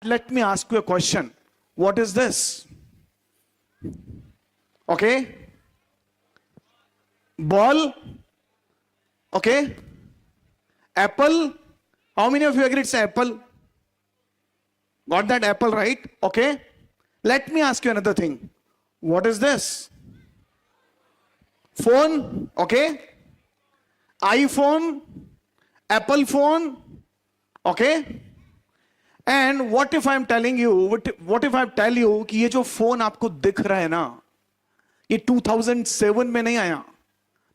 Let me ask you a question. What is this? Okay. Ball. Okay. Apple. How many of you agree it's apple? Got that apple right? Okay. Let me ask you another thing. What is this? Phone. Okay. iPhone. Apple phone. Okay. And what if I'm telling you, what if I tell you कि ये जो phone आपको दिख रहा है ना, ये 2007 में नहीं आया.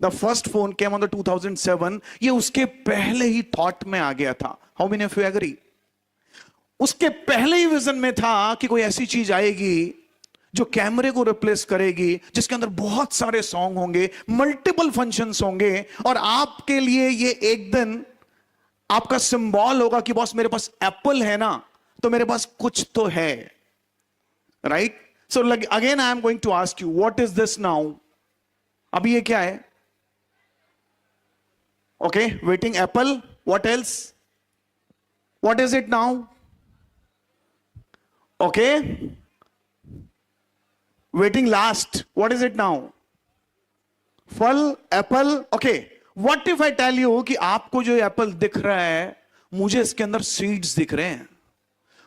The first phone came on the 2007. ये उसके पहले ही थॉट में आ गया था. How many of you agree? उसके पहले ही विजन में था कि कोई ऐसी चीज आएगी जो कैमरे को रिप्लेस करेगी, जिसके अंदर बहुत सारे सॉन्ग होंगे, मल्टीपल फंक्शंस होंगे, और आपके लिए ये एक दिन आपका सिंबल होगा कि बॉस मेरे पास एप्पल है ना, तो मेरे पास कुछ तो है. Right? So again I am going to ask you, what is this now? अभी ये क्या है? Okay, waiting apple. What else? What is it now? Okay, waiting last. What is it now? फल, apple. Okay, what if I tell you कि आपको जो Apple दिख रहा है, मुझे इसके अंदर सीड्स दिख रहे हैं,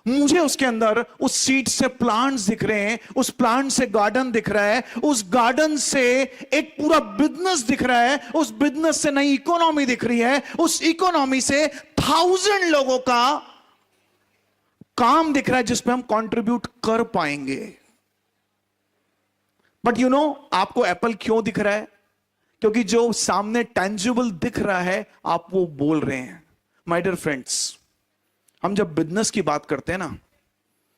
मुझे उसके अंदर उस सीड से प्लांट्स दिख रहे हैं, उस प्लांट से गार्डन दिख रहा है, उस गार्डन से एक पूरा बिजनेस दिख रहा है, उस बिजनेस से नई इकोनॉमी दिख रही है, उस इकोनॉमी से 1000 लोगों का काम दिख रहा है जिस पे हम कंट्रीब्यूट कर पाएंगे. बट यू नो, आपको एप्पल क्यों दिख रहा है? क्योंकि जो सामने टेंजिबल दिख रहा है, आप वो बोल रहे हैं. माय डियर फ्रेंड्स, हम जब बिजनेस की बात करते हैं ना,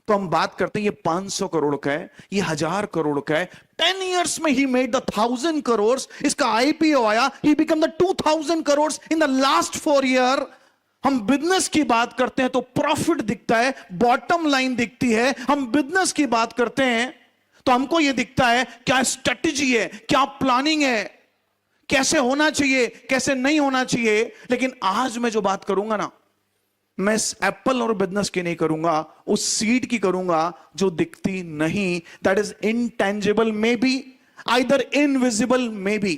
तो हम बात करते हैं ये 500 करोड़ का है, ये 1000 करोड़ का है. 10 इयर्स में ही मेड द 1000 करोड़. इसका आईपीओ आया, he become the 2000 crore in the last 4 year. हम बिजनेस की बात करते हैं तो प्रॉफिट दिखता है, बॉटम लाइन दिखती है. हम बिजनेस की बात करते हैं तो हमको यह दिखता है क्या स्ट्रेटेजी है, क्या प्लानिंग है, कैसे होना चाहिए, कैसे नहीं होना चाहिए. लेकिन आज मैं जो बात करूंगा ना, मैं एप्पल और बिजनेस की नहीं करूंगा, उस सीड की करूंगा जो दिखती नहीं. That is intangible, may be either invisible, may be.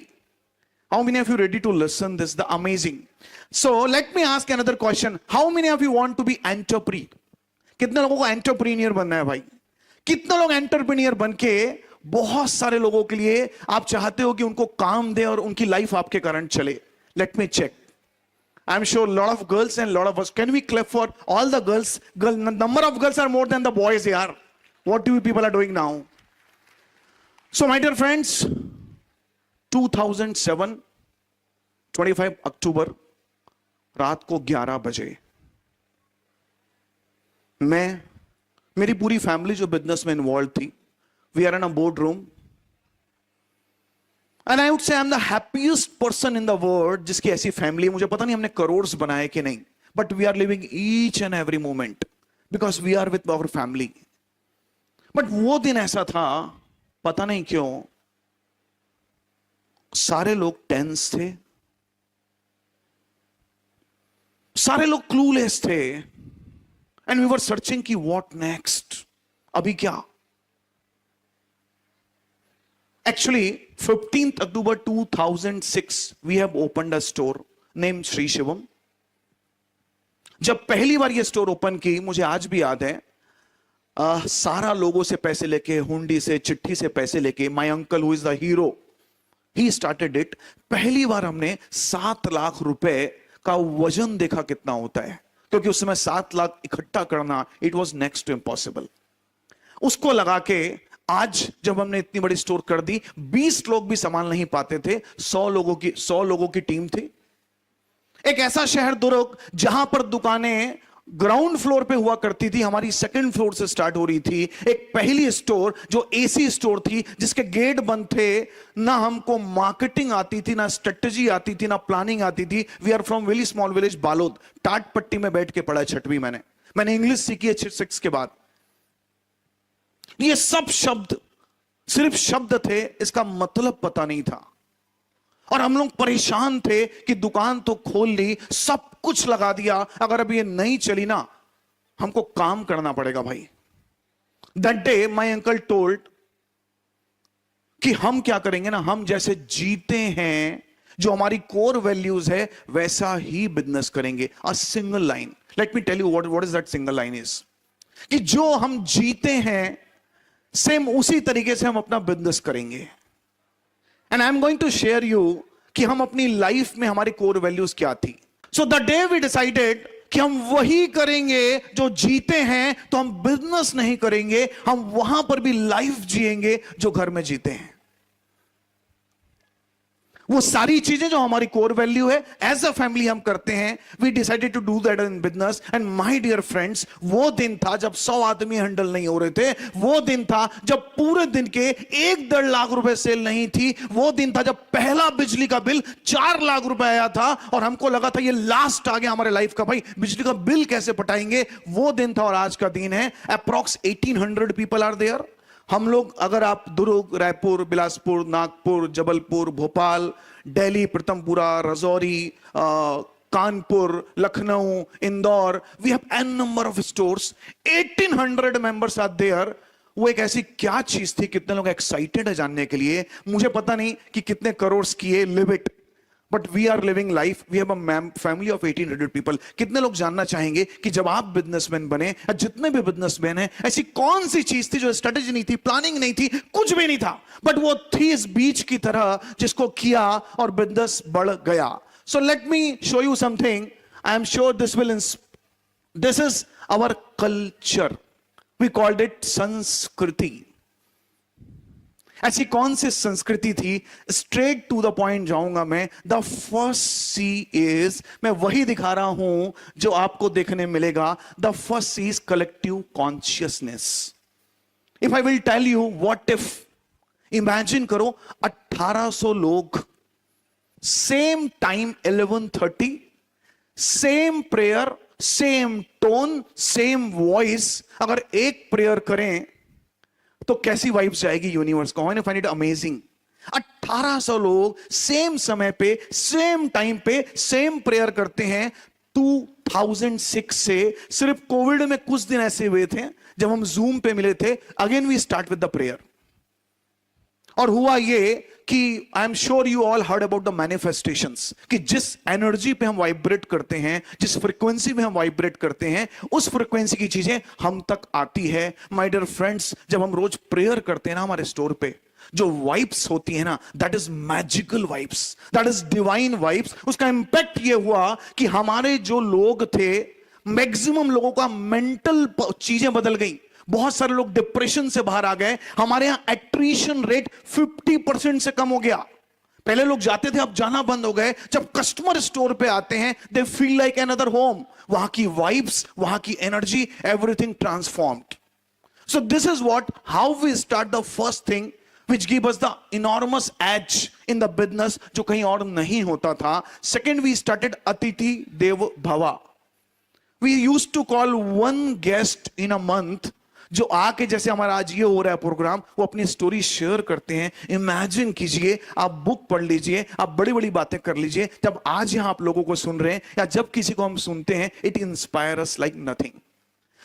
How many of you ready to listen this? The amazing. So let me ask another question. How many of you want to be entrepreneur? कितने लोगों को entrepreneur बनना है भाई? कितने लोग entrepreneur बनके बहुत सारे लोगों के लिए आप चाहते हो कि उनको काम दे और उनकी लाइफ आपके कारण चले? Let me check. I am sure lot of girls and lot of us. Can we clap for all the girls? Number of girls are more than the boys यार. What do you people are doing now? So my dear friends, 2007 25 अक्टूबर रात को 11 बजे मेरी पूरी family जो business में involve थी, we are in a boardroom, and I would say I'm the happiest person in the world जिसकी ऐसी फैमिली. मुझे पता नहीं हमने करोड़ बनाए कि नहीं, but we are living each and every moment because we are with our family. but वो दिन ऐसा था, पता नहीं क्यों सारे लोग टेंस थे, सारे लोग क्लूलेस थे, and we were searching कि what next, अभी क्या. Actually, 15th October 2006, we have opened a store named Sri Shivam. जब पहली बार ये स्टोर ओपन की, मुझे आज भी याद है, सारा लोगों से पैसे लेके, हुंडी से, चिट्ठी से पैसे लेके, my uncle who is the hero, he started it. पहली बार हमने 7 लाख रुपए का वजन देखा कितना होता है, क्योंकि उस समय 7 लाख इकट्ठा करना it was next to impossible. उसको लगा के आज जब हमने इतनी बड़ी स्टोर कर दी, 20 लोग भी संभाल नहीं पाते थे. 100 लोगों की टीम थी. एक ऐसा शहर दुर्ग जहां पर दुकानें ग्राउंड फ्लोर पे हुआ करती थी, हमारी सेकंड फ्लोर से स्टार्ट हो रही थी. एक पहली स्टोर जो एसी स्टोर थी, जिसके गेट बंद थे. ना हमको मार्केटिंग आती थी, ना स्ट्रेटेजी आती थी, ना प्लानिंग आती थी. We are from very small village Balod. टाट पट्टी में बैठ के पढ़ा 6वीं मैंने इंग्लिश सीखी है 6 के बाद. ये सब शब्द सिर्फ शब्द थे, इसका मतलब पता नहीं था. और हम लोग परेशान थे कि दुकान तो खोल ली, सब कुछ लगा दिया, अगर अब ये नहीं चली ना हमको काम करना पड़ेगा भाई। That day my uncle told कि हम क्या करेंगे ना, हम जैसे जीते हैं, जो हमारी कोर वैल्यूज है, वैसा ही बिजनेस करेंगे। A single line, let me tell you what is that single line is, कि जो हम जीते हैं सेम उसी तरीके से हम अपना बिजनेस करेंगे। And I am going to share you कि हम अपनी लाइफ में हमारी कोर वैल्यूज क्या थी। So the day we decided कि हम वही करेंगे जो जीते हैं, तो हम बिजनेस नहीं करेंगे, हम वहां पर भी लाइफ जिएंगे जो घर में जीते हैं। वो सारी चीजें जो हमारी कोर वैल्यू है, एज अ फैमिली हम करते हैं। We decided to do that in business. And my dear friends, वो दिन था जब 100 आदमी हैंडल नहीं हो रहे थे। वो दिन था जब पूरे दिन के 1-1.5 लाख रुपए सेल नहीं थी। वो दिन था जब पहला बिजली का बिल 4 लाख रुपए आया था और हमको लगा था ये लास्ट आ गया हमारे लाइफ का, भाई बिजली का बिल कैसे पटाएंगे। वो दिन था और आज का दिन है। Approx 1800 people are there. हम लोग, अगर आप Durg, Raipur, Bilaspur, Nagpur, Jabalpur, Bhopal, Delhi, Pratappura, Rajouri, Kanpur, Lucknow, Indore, we have an number of stores, 1800 members are there. वो एक ऐसी क्या चीज थी, कितने लोग एक्साइटेड है जानने के लिए। मुझे पता नहीं कि कितने करोड़ किए, live it, but we are living life. We have a family of 1800 people. कितने लोग जानना चाहेंगे कि जब आप बिजनेसमैन बने, जितने भी बिजनेसमैन हैं, ऐसी कौन सी चीज थी जो स्ट्रेटेजी नहीं थी, प्लानिंग नहीं थी, कुछ भी नहीं था, बट वो थी इस बीच की तरह जिसको किया और बिजनेस बढ़ गया। So let me show you something. I am sure this is our culture. We called it sanskriti. ऐसी कौन सी संस्कृति थी? स्ट्रेट टू द पॉइंट जाऊंगा मैं। द फर्स्ट सी इज, मैं वही दिखा रहा हूं जो आपको देखने मिलेगा। The first C is collective consciousness. If I will tell you what if, imagine करो 1800 लोग, same time 11:30, same prayer, same tone, same voice. अगर एक प्रेयर करें तो कैसी वाइब्स जाएगी यूनिवर्स को। I find it amazing. 1800 लोग सेम समय पे, सेम टाइम पे, सेम प्रेयर करते हैं। 2006 से, सिर्फ कोविड में कुछ दिन ऐसे हुए थे जब हम जूम पे मिले थे। Again we start with the prayer. और हुआ ये कि I am sure you all heard about the manifestations, कि जिस एनर्जी पे हम वाइब्रेट करते हैं, जिस फ्रीक्वेंसी में हम वाइब्रेट करते हैं, उस फ्रीक्वेंसी की चीजें हम तक आती है। माय डियर फ्रेंड्स, जब हम रोज प्रेयर करते हैं ना, हमारे स्टोर पे जो वाइब्स होती है ना, that is magical vibes, that is divine vibes. उसका इंपैक्ट ये हुआ कि हमारे जो लोग थे, मैक्सिमम लोगों का मेंटल चीजें बदल गई। बहुत सारे लोग डिप्रेशन से बाहर आ गए। हमारे यहां एट्रिशन रेट 50% से कम हो गया। पहले लोग जाते थे, अब जाना बंद हो गए। जब कस्टमर स्टोर पे आते हैं, they feel like another home. वहां की वाइब्स, वहां की energy, everything transformed. So this is what, how we start the first thing which give us the enormous edge in the business, जो कहीं और नहीं होता था। Second, we started Atithi Dev Bhava. We used to call one guest in a month, जो आके, जैसे हमारा आज ये हो रहा है प्रोग्राम, वो अपनी स्टोरी शेयर करते हैं। इमेजिन कीजिए, आप बुक पढ़ लीजिए, आप बड़ी बड़ी बातें कर लीजिए। जब आज यहां आप लोगों को सुन रहे हैं या जब किसी को हम सुनते हैं, it inspire us like nothing.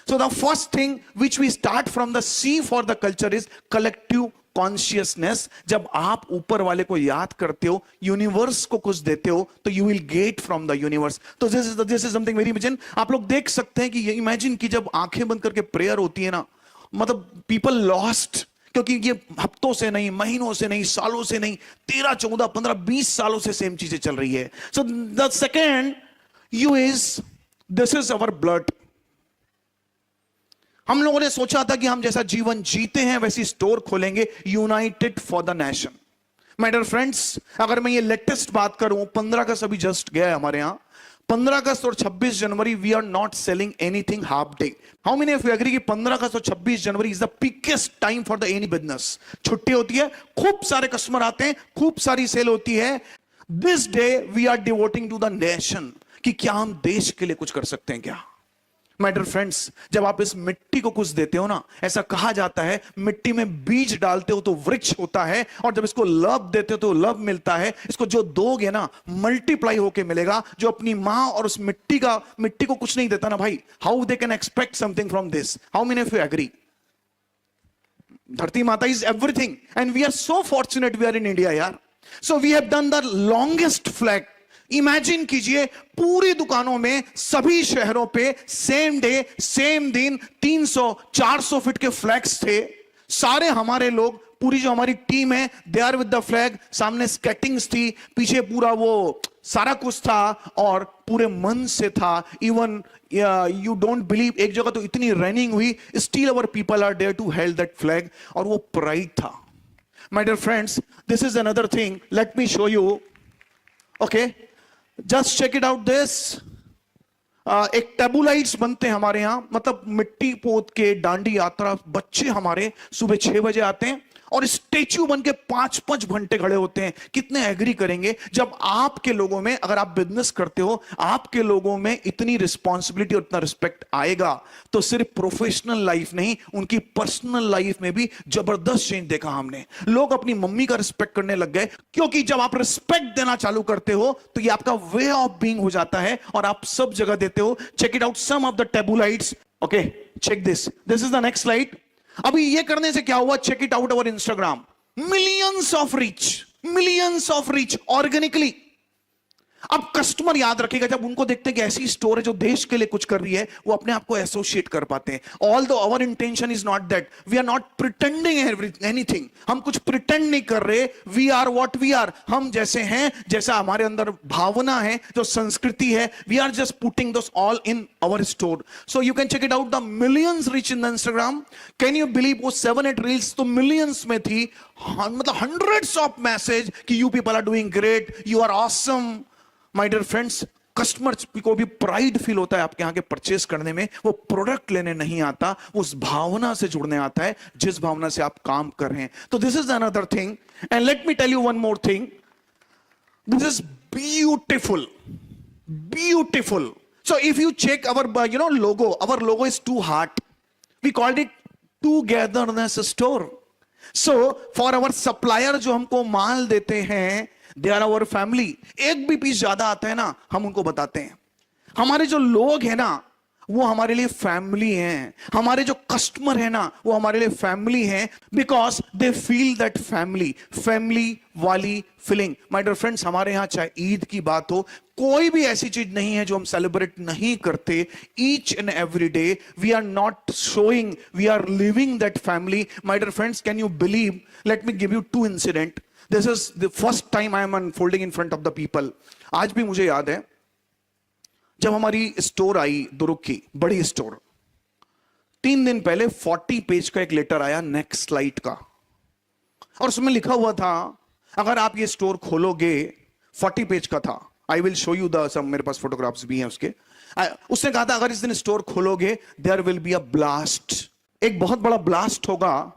So the first thing which we start from the C for the culture is collective consciousness. जब आप ऊपर वाले को याद करते हो, यूनिवर्स को कुछ देते हो, तो you will get from the universe. तो this is something very imagine. आप लोग देख सकते हैं कि ये इमेजिन कि जब आंखें बंद करके प्रेयर होती है ना, मतलब people lost, क्योंकि ये हफ्तों से नहीं, महीनों से नहीं, सालों से नहीं, 13, 14, 15, 20 सालों से सेम चीजें चल रही है। So the second you is, this is our blood. हम लोगों ने सोचा था कि हम जैसा जीवन जीते हैं वैसी स्टोर खोलेंगे, united for the nation. My dear friends, अगर मैं ये लेटेस्ट बात करूं, 15 अगस्त अभी जस्ट गया है हमारे यहां। 15 अगस्त और 26 जनवरी we are not selling anything half day. How many of you agree कि 15 अगस्त और 26 जनवरी is the peakest time for the any business. छुट्टी होती है, खूब सारे कस्टमर आते हैं, खूब सारी सेल होती है। This day we are devoting to the nation, कि क्या हम देश के लिए कुछ कर सकते हैं क्या। माय डियर फ्रेंड्स, जब आप इस मिट्टी को कुछ देते हो ना, ऐसा कहा जाता है मिट्टी में बीज डालते हो तो वृक्ष होता है, और जब इसको लव देते हो तो लव मिलता है। इसको जो दोगे ना मल्टीप्लाई होके मिलेगा। जो अपनी मां और उस मिट्टी को कुछ नहीं देता ना भाई, how they can expect something from this? How many of you agree? Dharti Mata is everything and we are so fortunate we are in India यार। So we have done the longest flag. Imagine कीजिए पूरी दुकानों में सभी शहरों पे same day same दिन 300-400 feet के फ्लैग्स थे। सारे हमारे लोग, पूरी जो हमारी टीम है, they are with the flag. सामने स्केटिंग्स थी, पीछे पूरा वो सारा कुछ था और पूरे मन से था। इवन यू डोंट बिलीव, एक जगह तो इतनी रनिंग हुई, still our people are there to held that flag, और वो प्राइड था। My dear friends, this is another thing, let me show you. Okay, just check it out this. एक टेबुलाइट्स बनते हैं हमारे यहां, मतलब मिट्टी पोत के डांडी यात्रा बच्चे हमारे सुबह 6 बजे आते हैं और स्टेच्यू बन के 5-5 घंटे खड़े होते हैं। कितने एग्री करेंगे जब आपके लोगों में, अगर आप बिजनेस करते हो, आपके लोगों में इतनी रिस्पॉन्सिबिलिटी और इतना रिस्पेक्ट आएगा तो सिर्फ प्रोफेशनल लाइफ नहीं, उनकी पर्सनल लाइफ में भी जबरदस्त चेंज देखा हमने। लोग अपनी मम्मी का रिस्पेक्ट करने लग गए, क्योंकि जब आप रिस्पेक्ट देना चालू करते हो तो ये आपका वे ऑफ बीइंग हो जाता है और आप सब जगह देते हो। Check it out some of the tabulates. Okay, check this is the next slide. अभी ये करने से क्या हुआ? Check it out our Instagram, millions of reach organically. अब कस्टमर याद रखेगा, जब उनको देखते हैं कि ऐसी स्टोर है जो देश के लिए कुछ कर रही है, वो अपने आप को एसोसिएट कर पाते हैं। Although our intention is not that, we are not pretending anything. हम कुछ प्रिटेंड नहीं कर रहे, we are what we are. हम जैसे हैं, जैसा हमारे अंदर भावना है, जो संस्कृति है, we are just putting those all in our store. So you can check it out, the millions reach in the Instagram. Can you believe, वो 7-8 रील्स तो मिलियंस में थी, मतलब हंड्रेड्स ऑफ मैसेज कि you people are doing great, you are awesome. My dear friends, customer को भी pride feel होता है आपके यहाँ के परचेस करने में। वो प्रोडक्ट लेने नहीं आता, उस भावना से जुड़ने आता है जिस भावना से आप काम कर रहे हैं। तो this is another thing, and let me tell you one more thing, this is beautiful. So if you check our logo, our logo is two heart. We called it togetherness store. So for our supplier जो हमको माल देते हैं, they are our family. एक भी piece ज्यादा आता है ना, हम उनको बताते हैं। हमारे जो लोग हैं ना, वो हमारे लिए फैमिली हैं। हमारे जो कस्टमर है ना, वो हमारे लिए फैमिली हैं, because they feel that family वाली फीलिंग। माय डियर फ्रेंड्स, हमारे यहां चाहे ईद की बात हो, कोई भी ऐसी चीज नहीं है जो हम सेलिब्रेट नहीं करते। Each and every day we are not showing, we are living that family. My dear friends, can you believe, let me give you 2 incident. This is the first time I am unfolding in front of the people. आज भी मुझे याद है, जब हमारी store I दुर्ग की बड़ी store, 3 दिन पहले 40 पेज का एक लेटर आया नेक्स्ट स्लाइड का, और उसमें लिखा हुआ था अगर आप ये स्टोर खोलोगे, 40 पेज का था, I will show you the some, मेरे पास फोटोग्राफ्स भी हैं उसके। उसने कहा था अगर इस दिन स्टोर खोलोगे there will be a blast, एक बहुत बड़ा ब्लास्ट होगा,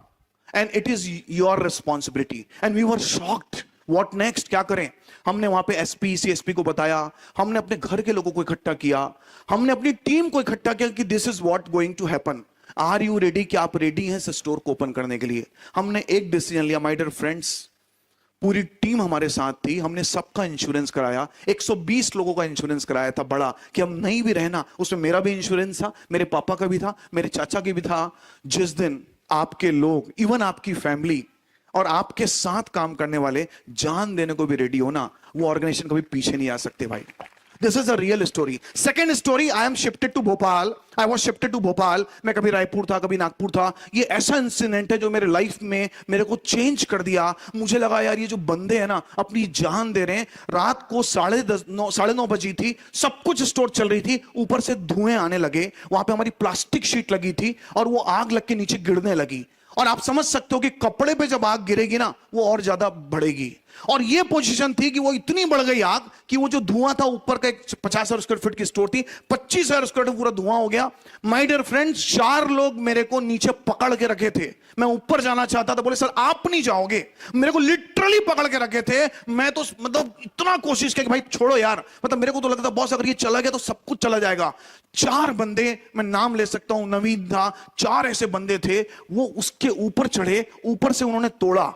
and it is your responsibility. And we were shocked, what next, क्या करें। हमने वहां पे एसपी सीएसपी को बताया, हमने अपने घर के लोगों को इकट्ठा किया, हमने अपनी टीम को इकट्ठा किया कि this is what going to happen. Are you ready? क्या आप रेडी हैं इस स्टोर को ओपन करने के लिए? हमने एक डिसीजन लिया, माय डियर फ्रेंड्स, पूरी टीम हमारे साथ थी, हमने सबका इंश्योरेंस कराया, 120 लोगों का इंश्योरेंस कराया था बड़ा, कि हम नहीं भी रहना, उसमें मेरा भी इंश्योरेंस था, मेरे पापा का भी था, मेरे चाचा की भी था। जिस दिन आपके लोग, इवन आपकी फैमिली और आपके साथ काम करने वाले जान देने को भी रेडी हो ना, वो ऑर्गेनाइजेशन कभी पीछे नहीं आ सकते भाई। This is a real story. Second story, I am shifted to Bhopal, I was shifted to Bhopal. मैं कभी रायपुर था, कभी नागपुर था। ये ऐसा इंसिडेंट है जो मेरे लाइफ में मेरे को चेंज कर दिया। मुझे लगा यार ये जो बंदे हैं ना, अपनी जान दे रहे हैं। रात को 9:30 बजी थी, सब कुछ स्टोर चल रही थी, ऊपर से धुएं आने लगे। वहां पे हमारी प्लास्टिक शीट लगी थी और वो आग लग के नीचे गिरने लगी। और आप समझ सकते हो कि कपड़े पे जब आग गिरेगी ना, वो और ज्यादा बढ़ेगी। और ये पोजीशन थी कि वो इतनी बढ़ गई आग कि वो जो धुआं था ऊपर का, एक 50,000 स्क्वायर फीट की स्टोर थी, 25,000 स्क्वायर फीट पूरा धुआं हो गया। माय डियर फ्रेंड्स, 4 लोग मेरे को नीचे पकड़ के रखे थे। मैं ऊपर जाना चाहता था, बोले सर आप नहीं जाओगे। मेरे को लिटरली पकड़ के रखे थे। मैं तो मतलब इतना कोशिश किया कि भाई छोड़ो यार, मतलब मेरे को तो लगता बॉस अगर ये चला गया तो सब कुछ चला जाएगा। 4 बंदे, मैं नाम ले सकता हूं, नवीन था, 4 ऐसे बंदे थे, वो उसके ऊपर चढ़े, ऊपर से उन्होंने तोड़ा।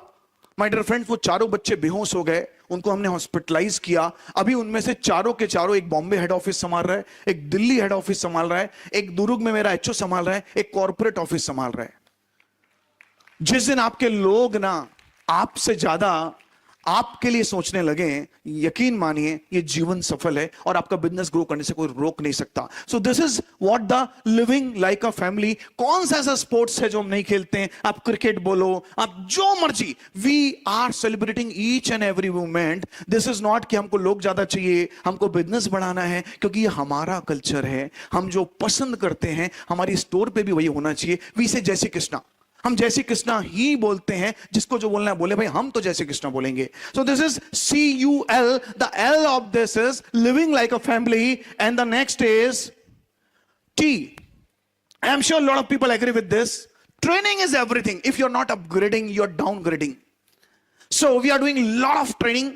माय डियर फ्रेंड्स, वो चारों बच्चे बेहोश हो गए, उनको हमने हॉस्पिटलाइज किया। अभी उनमें से चारों के चारों, एक बॉम्बे हेड ऑफिस संभाल रहा है, एक दिल्ली हेड ऑफिस संभाल रहा है, एक दुर्ग में मेरा एचओ संभाल रहा है, एक कॉर्पोरेट ऑफिस संभाल रहा है। जिस दिन आपके लोग ना आपसे ज्यादा आपके लिए सोचने लगे, यकीन मानिए ये जीवन सफल है और आपका बिजनेस ग्रो करने से कोई रोक नहीं सकता। सो this is what the living like a family. कौन सा ऐसा स्पोर्ट्स है जो हम नहीं खेलते हैं? आप क्रिकेट बोलो, आप जो मर्जी, we are celebrating each and every moment. This is not कि हमको लोग ज्यादा चाहिए, हमको बिजनेस बढ़ाना है, क्योंकि ये हमारा कल्चर है। हम जो पसंद करते हैं, हमारी स्टोर पे भी वही होना चाहिए। वी से जय श्री कृष्णा, हम जय श्री कृष्णा ही बोलते हैं। जिसको जो बोलना है बोले भाई, हम तो जय श्री कृष्णा बोलेंगे। सो this is CUL, the L of this is living like a family, and the next is T. I am sure a lot of people agree with this. Training is everything. If you're not upgrading, you're downgrading. So we are doing a lot of training.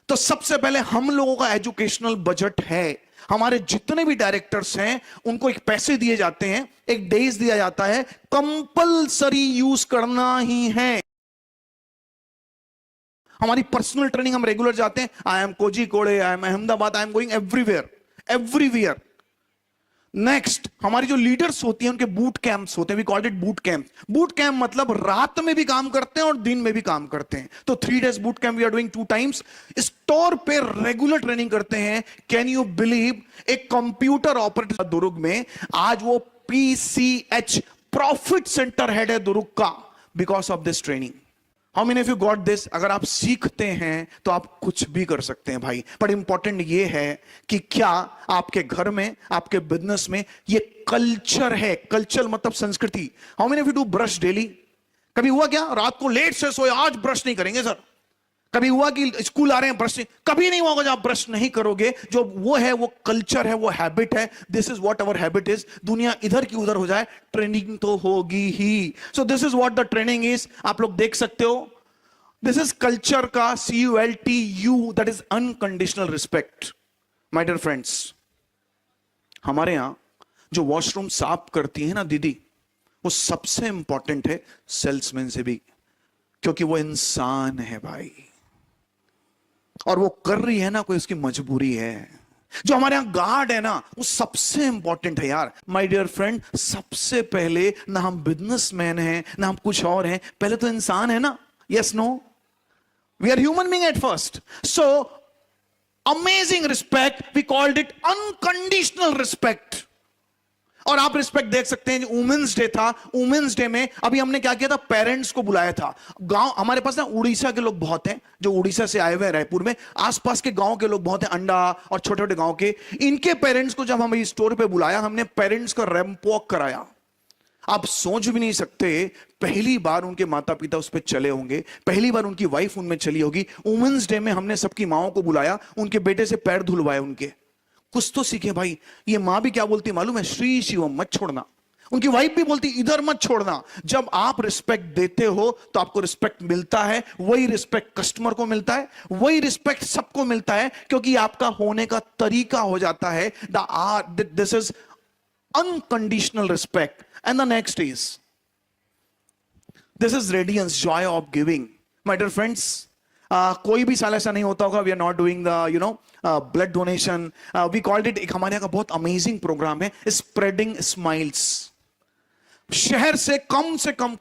तो सबसे पहले हम लोगों का educational budget है, हमारे जितने भी डायरेक्टर्स हैं उनको एक पैसे दिए जाते हैं, एक डेज दिया जाता है, कंपलसरी यूज करना ही है। हमारी पर्सनल ट्रेनिंग, हम रेगुलर जाते हैं। I am Kozhikode, I am Ahmedabad, I am going everywhere, everywhere. Next, हमारी जो लीडर्स होती हैं उनके बूट कैंप्स होते हैं, we called it boot camp. Boot camp मतलब रात में भी काम करते हैं और दिन में भी काम करते हैं। तो 3 days boot camp we are doing 2 times। Store पे रेगुलर ट्रेनिंग करते हैं। कैन यू बिलीव, एक कंप्यूटर ऑपरेटर दुर्ग में, आज वो PCH प्रॉफिट सेंटर हेड है दुर्ग का, because of this training. How many of you got this? अगर आप सीखते हैं तो आप कुछ भी कर सकते हैं भाई। बट इंपॉर्टेंट ये है कि क्या आपके घर में, आपके बिजनेस में ये कल्चर है। कल्चर मतलब संस्कृति। How many of you do brush daily? कभी हुआ क्या रात को लेट से सोए, आज ब्रश नहीं करेंगे सर? कभी हुआ कि स्कूल आ रहे हैं ब्रश नहीं? कभी नहीं होगा जब आप ब्रश नहीं करोगे। जो वो है, वो कल्चर है, वो हैबिट है। This is what our habit is. दुनिया इधर की उधर हो जाए, ट्रेनिंग तो होगी ही। So this is what the training is. आप लोग देख सकते हो, दिस इज कल्चर का CULTU, that is unconditional respect. My dear friends, हमारे यहां जो वॉशरूम साफ करती है ना दीदी, वो सबसे इंपॉर्टेंट है सेल्समैन से भी, क्योंकि वो इंसान है भाई, और वो कर रही है ना, कोई उसकी मजबूरी है। जो हमारे यहां गार्ड है ना, वो सबसे इंपॉर्टेंट है यार। माय डियर फ्रेंड, सबसे पहले ना हम बिजनेसमैन हैं, ना हम कुछ और हैं, पहले तो इंसान है ना। Yes, no, we are human being at first. So amazing respect, we called it unconditional respect. और आप रिस्पेक्ट देख सकते हैं। वुमेन्स डे था, वुमेन्स डे में अभी हमने क्या किया था, पेरेंट्स को बुलाया था। गांव हमारे पास ना उड़ीसा के लोग बहुत हैं, जो उड़ीसा से आए हुए हैं रायपुर में, आसपास के गांव के लोग बहुत हैं, अंडा और छोटे छोटे गांव के। इनके पेरेंट्स को जब हम इस स्टोर पे बुलाया, हमने पेरेंट्स का रैंप वॉक कराया। आप सोच भी नहीं सकते, पहली बार उनके माता पिता उस पर चले होंगे, पहली बार उनकी वाइफ उनमें चली होगी। वुमेन्स डे में हमने सबकी माओं को बुलाया, उनके बेटे से पैर धुलवाए उनके। कुछ तो सीखे भाई। ये मां भी क्या बोलती मालूम है? श्री शिवम, मत छोड़ना। उनकी वाइफ भी बोलती इधर मत छोड़ना। जब आप रिस्पेक्ट देते हो तो आपको रिस्पेक्ट मिलता है। वही रिस्पेक्ट कस्टमर को मिलता है, वही रिस्पेक्ट सबको मिलता है, क्योंकि आपका होने का तरीका हो जाता है। This is unconditional respect. And the next is, this is radiance, joy of giving. My dear friends, कोई भी साल ऐसा नहीं होता होगा, we are not doing the blood donation. We called it, एक हमारे यहाँ का बहुत अमेजिंग प्रोग्राम है, स्प्रेडिंग स्माइल्स। शहर से कम से कम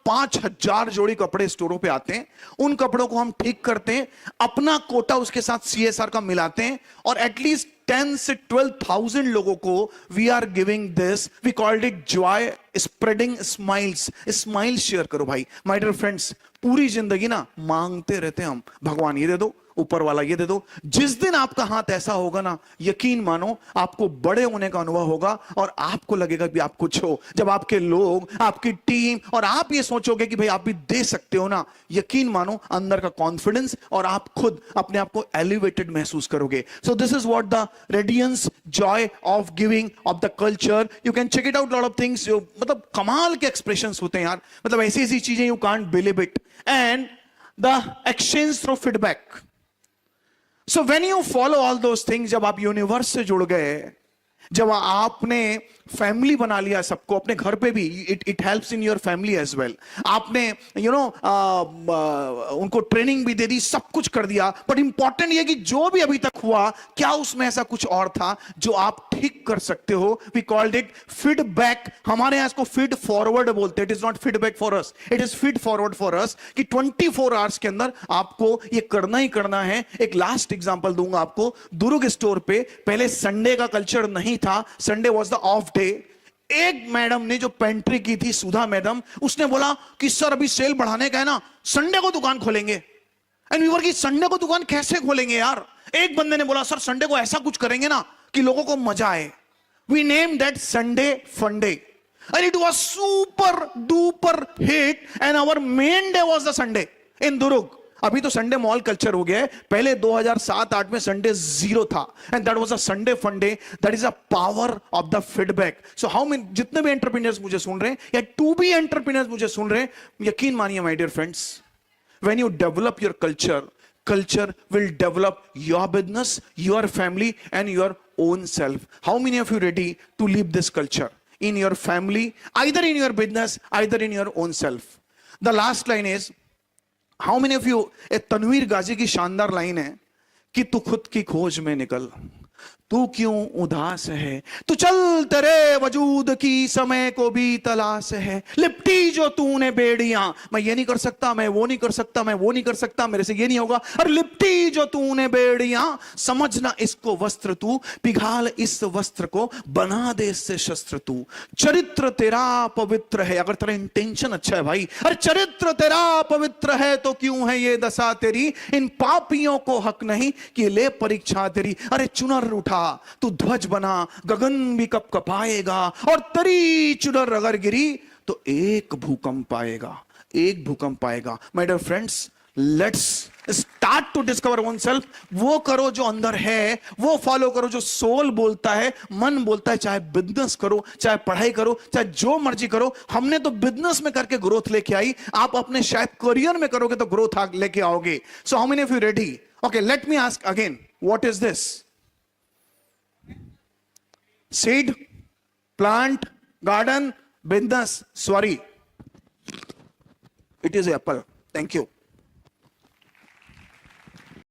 5,000 जोड़ी कपड़े स्टोरों पे आते हैं। उन कपड़ों को हम ठीक करते हैं, अपना कोटा उसके साथ CSR का मिलाते हैं, और एटलीस्ट 10 से 12,000 लोगों को we are giving this. We called it joy spreading smiles. Smile share करो भाई। माय डियर फ्रेंड्स, पूरी जिंदगी ना मांगते रहते हैं हम, भगवान ये दे दो, ऊपर वाला ये दे दो। जिस दिन आपका हाथ ऐसा होगा ना, यकीन मानो आपको बड़े होने का अनुभव होगा और आपको लगेगा कि आप कुछ हो। जब आपके लोग, आपकी टीम और आप ये सोचोगे कि भाई आप भी दे सकते हो ना, यकीन मानो अंदर का कॉन्फिडेंस और आप खुद अपने आप को एलिवेटेड महसूस करोगे। So this is what the radiance joy of giving of the culture. You can check it out, lot of things. मतलब कमाल के एक्सप्रेशंस होते हैं यार, मतलब ऐसी ऐसी चीजें you can't believe it. And the exchange through feedback. So when you follow all those things, जब आप यूनिवर्स से जुड़ गए, जब आपने फैमिली बना लिया सबको अपने घर पे भी, it helps in your family as well. आपने उनको ट्रेनिंग भी दे दी, सब कुछ कर दिया, बट इंपॉर्टेंट ये कि जो भी अभी तक हुआ, क्या उसमें ऐसा कुछ और था जो आप ठीक कर सकते हो? We called it feedback. हमारे यहां इसको फीड फॉरवर्ड बोलते हैं। It is not feedback for us, it is feed forward for us, कि 24 आवर्स के अंदर आपको ये करना ही करना है। एक लास्ट एग्जांपल दूंगा आपको। दुर्ग स्टोर पे पहले संडे का कल्चर नहीं था, Sunday was the of day. एक मैडम ने जो पेंट्री की थी, सुधा मैडम, उसने बोला कि सर अभी सेल बढ़ाने का है ना, संडे को दुकान खोलेंगे। एंड वी वर की संडे को दुकान कैसे खोलेंगे यार? एक बंदे ने बोला सर संडे को ऐसा कुछ करेंगे ना कि लोगों को मजा आए। We name that Sunday funday and it was super duper hit and our main day was the Sunday in Durg. अभी तो संडे मॉल कल्चर हो गया है, पहले 2007-8 में संडे जीरो था and that was a Sunday funday. That is a power of the feedback. So how many, जितने भी एंटरप्रेन्योर्स मुझे सुन रहे हैं या टू बी एंटरप्रेन्योर्स मुझे सुन रहे हैं, यकीन मानिए my dear friends, when you develop your culture, culture will develop your business, your family and your own self. How many of you ready to live this culture in your family, either in your business, either in your own self? The last line is, how many of you, एक तनवीर गाजी की शानदार line है कि तू खुद की खोज में निकल, तू क्यों उदास है, तू चल तेरे वजूद की समय को भी तलाश है, लिपटी जो तूने बेड़ियां, मैं ये नहीं कर सकता, मैं वो नहीं कर सकता, मैं वो नहीं कर सकता, मेरे से ये नहीं होगा, और लिपटी जो तूने बेड़ियां, समझना इसको वस्त्र तू, पिघाल इस वस्त्र को, बना दे इससे शस्त्र तू। चरित्र तेरा पवित्र है, अगर तेरा इंटेंशन अच्छा है भाई, अरे चरित्र तेरा पवित्र है तो क्यों है ये दशा तेरी, इन पापियों को हक नहीं कि ले परीक्षा तेरी। अरे चुनर उठा तू ध्वज बना, गगन भी कप कपाएगा, और तेरी चुनर अगर गिरी तो एक भूकंप आएगा, एक भूकंप आएगा। My dear friends, let's start to discover oneself. वो करो जो अंदर है, वो फॉलो करो जो सोल बोलता है, मन बोलता है। चाहे बिजनेस करो, चाहे पढ़ाई करो, चाहे जो मर्जी करो। हमने तो बिजनेस में करके ग्रोथ लेके आई, आप अपने शायद करियर में करोगे तो ग्रोथ लेके आओगे। सो how many of you ready? Okay, late me ask again, what is this? Seed, plant, garden, business. Sorry, it is apple. Thank you.